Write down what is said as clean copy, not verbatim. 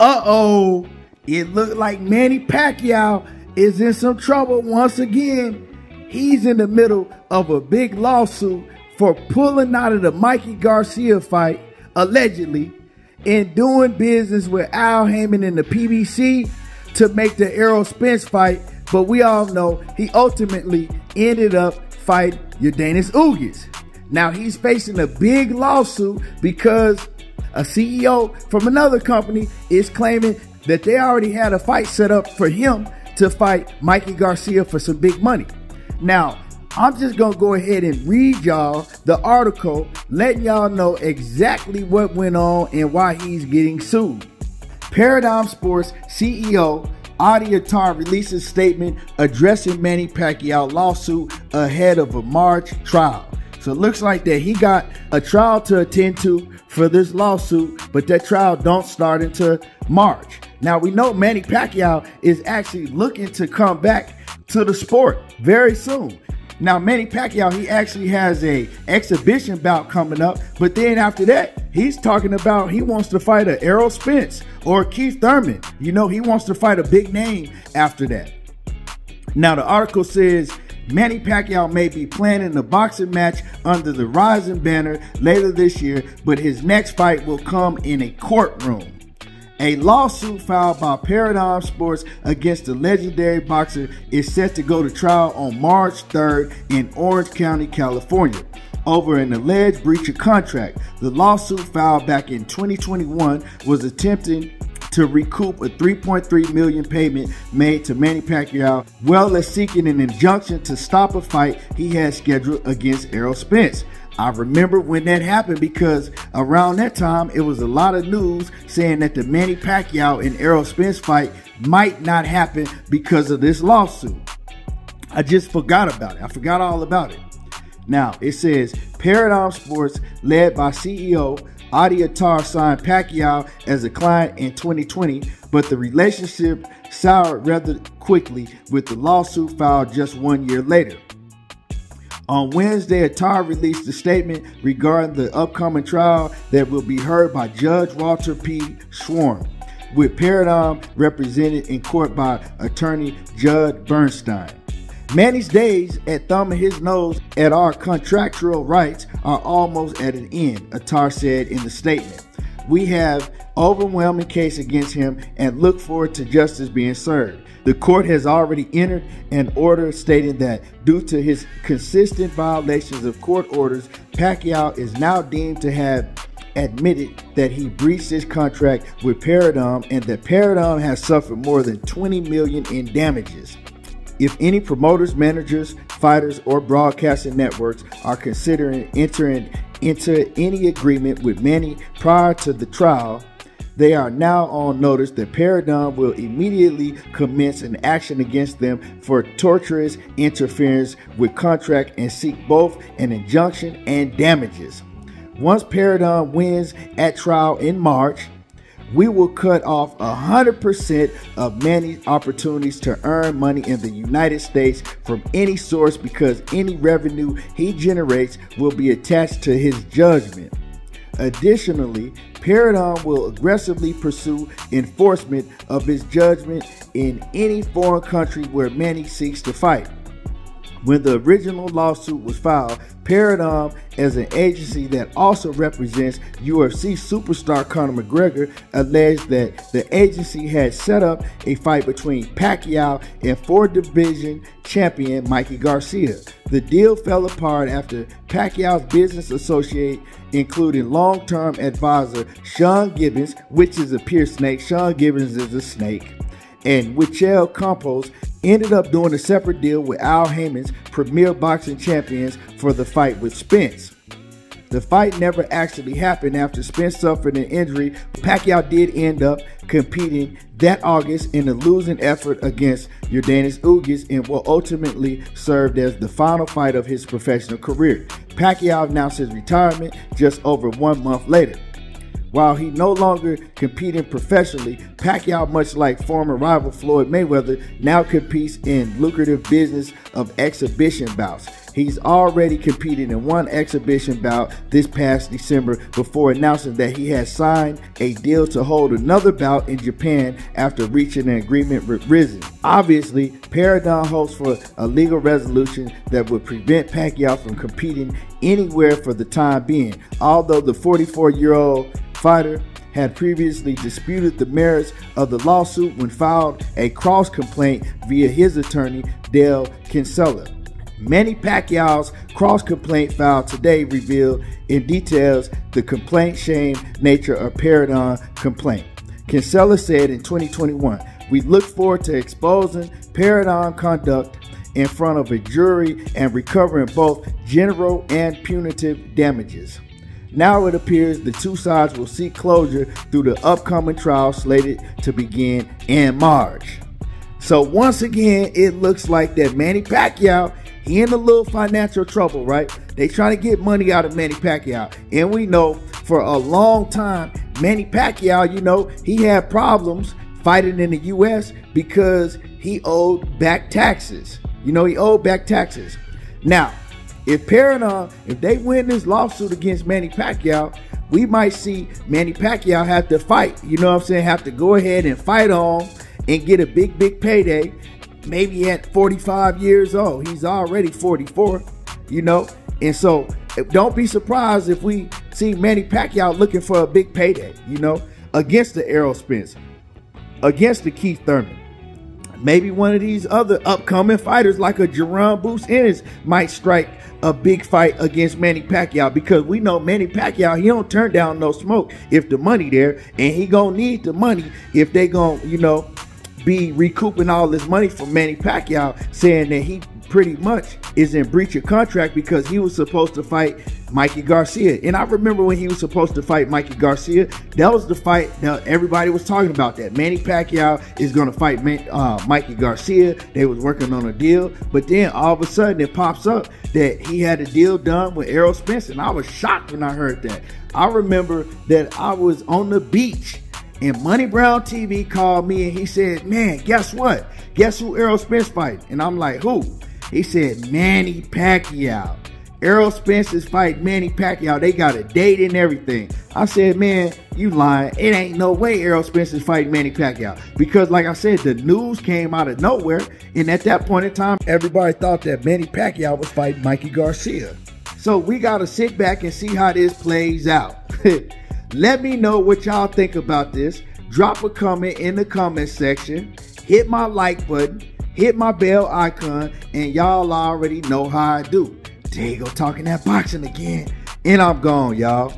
Uh-oh, it looked like Manny Pacquiao is in some trouble once again. He's in the middle of a big lawsuit for pulling out of the Mikey Garcia fight, allegedly, and doing business with Haymon and the PBC to make the Errol Spence fight. But we all know he ultimately ended up fighting Errol. Now he's facing a big lawsuit because a CEO from another company is claiming that they already had a fight set up for him to fight Mikey Garcia for some big money. Now, I'm just going to go ahead and read y'all the article, letting y'all know exactly what went on and why he's getting sued. Paradigm Sports CEO Adi Attar released a statement addressing Manny Pacquiao lawsuit ahead of a March trial. So it looks like that he got a trial to attend to for this lawsuit, but that trial don't start until March. Now we know Manny Pacquiao is actually looking to come back to the sport very soon. Now Manny Pacquiao, he actually has a exhibition bout coming up, but then after that, he's talking about he wants to fight a Errol Spence or Keith Thurman. You know, he wants to fight a big name after that. Now the article says Manny Pacquiao may be planning a boxing match under the Rising banner later this year, but his next fight will come in a courtroom. A lawsuit filed by Paradigm Sports against the legendary boxer is set to go to trial on March 3rd in Orange County, California, over an alleged breach of contract. The lawsuit filed back in 2021 was attempting to recoup a $3.3 million payment made to Manny Pacquiao, well as seeking an injunction to stop a fight he had scheduled against Errol Spence. I remember when that happened because around that time, it was a lot of news saying that the Manny Pacquiao and Errol Spence fight might not happen because of this lawsuit. I just forgot about it. I forgot all about it. Now, it says Paradigm Sports, led by CEO Adi Attar, signed Pacquiao as a client in 2020, but the relationship soured rather quickly with the lawsuit filed just 1 year later. On Wednesday, Attar released a statement regarding the upcoming trial that will be heard by Judge Walter P. Schwarm, with Paradigm represented in court by attorney Judd Bernstein. Manny's days at thumbing his nose at our contractual rights are almost at an end, Attar said in the statement. We have overwhelming case against him and look forward to justice being served. The court has already entered an order stating that due to his consistent violations of court orders, Pacquiao is now deemed to have admitted that he breached his contract with Paradigm and that Paradigm has suffered more than $20 million in damages. If any promoters, managers, fighters, or broadcasting networks are considering entering into any agreement with Manny prior to the trial, they are now on notice that Paradigm will immediately commence an action against them for tortious interference with contract and seek both an injunction and damages. Once Paradigm wins at trial in March, we will cut off 100% of Manny's opportunities to earn money in the United States from any source because any revenue he generates will be attached to his judgment. Additionally, Paradigm will aggressively pursue enforcement of his judgment in any foreign country where Manny seeks to fight. When the original lawsuit was filed, Paradigm, as an agency that also represents UFC superstar Conor McGregor, alleged that the agency had set up a fight between Pacquiao and four-division champion Mikey Garcia. The deal fell apart after Pacquiao's business associate, including long-term advisor Sean Gibbons, which is a pure snake. Sean Gibbons is a snake. And Wichel Campos ended up doing a separate deal with Haymon's premier boxing champions for the fight with Spence. The fight never actually happened after Spence suffered an injury. Pacquiao did end up competing that August in a losing effort against Errol in what ultimately served as the final fight of his professional career. Pacquiao announced his retirement just over 1 month later. While he no longer competing professionally, Pacquiao, much like former rival Floyd Mayweather, now competes in lucrative business of exhibition bouts. He's already competed in one exhibition bout this past December before announcing that he has signed a deal to hold another bout in Japan after reaching an agreement with Rizin. Obviously, Paradigm hopes for a legal resolution that would prevent Pacquiao from competing anywhere for the time being, although the 44-year-old fighter had previously disputed the merits of the lawsuit when filed a cross complaint via his attorney, Dale Kinsella. Manny Pacquiao's cross complaint filed today revealed in details the complaint shame nature of Paradigm complaint. Kinsella said in 2021, "We look forward to exposing Paradigm conduct in front of a jury and recovering both general and punitive damages." Now it appears the two sides will seek closure through the upcoming trial slated to begin in March. So once again, it looks like that Manny Pacquiao, he in a little financial trouble, right? They trying to get money out of Manny Pacquiao. And we know for a long time, Manny Pacquiao, you know, he had problems fighting in the U.S. because he owed back taxes. You know, he owed back taxes. Now, if Paradigm, if they win this lawsuit against Manny Pacquiao, we might see Manny Pacquiao have to fight. You know what I'm saying? Have to go ahead and fight on and get a big payday. Maybe at 45 years old. He's already 44, you know? And so don't be surprised if we see Manny Pacquiao looking for a big payday, you know, against the Errol Spence, against the Keith Thurman. Maybe one of these other upcoming fighters like a Jerome Bruce Ennis might strike a big fight against Manny Pacquiao, because we know Manny Pacquiao, he don't turn down no smoke if the money there, and he gonna need the money if they gonna, you know, be recouping all this money from Manny Pacquiao, saying that he pretty much is in breach of contract because he was supposed to fight Mikey Garcia. And I remember when he was supposed to fight Mikey Garcia, that was the fight that everybody was talking about, that Manny Pacquiao is going to fight Mikey Garcia. They was working on a deal, but then all of a sudden it pops up that he had a deal done with Errol Spence, and I was shocked when I heard that. I remember that I was on the beach and Money Brown TV called me and he said, "Man, guess what? Guess who Errol Spence fighting?" And I'm like, "Who?" He said, "Manny Pacquiao. Errol Spence is fighting Manny Pacquiao. They got a date and everything." I said, "Man, you lying. It ain't no way Errol Spence is fighting Manny Pacquiao." Because like I said, the news came out of nowhere. And at that point in time, everybody thought that Manny Pacquiao was fighting Mikey Garcia. So we got to sit back and see how this plays out. Let me know what y'all think about this. Drop a comment in the comment section. Hit my like button. Hit my bell icon. And y'all already know how I do. There you go, talking that boxing again. And I'm gone, y'all.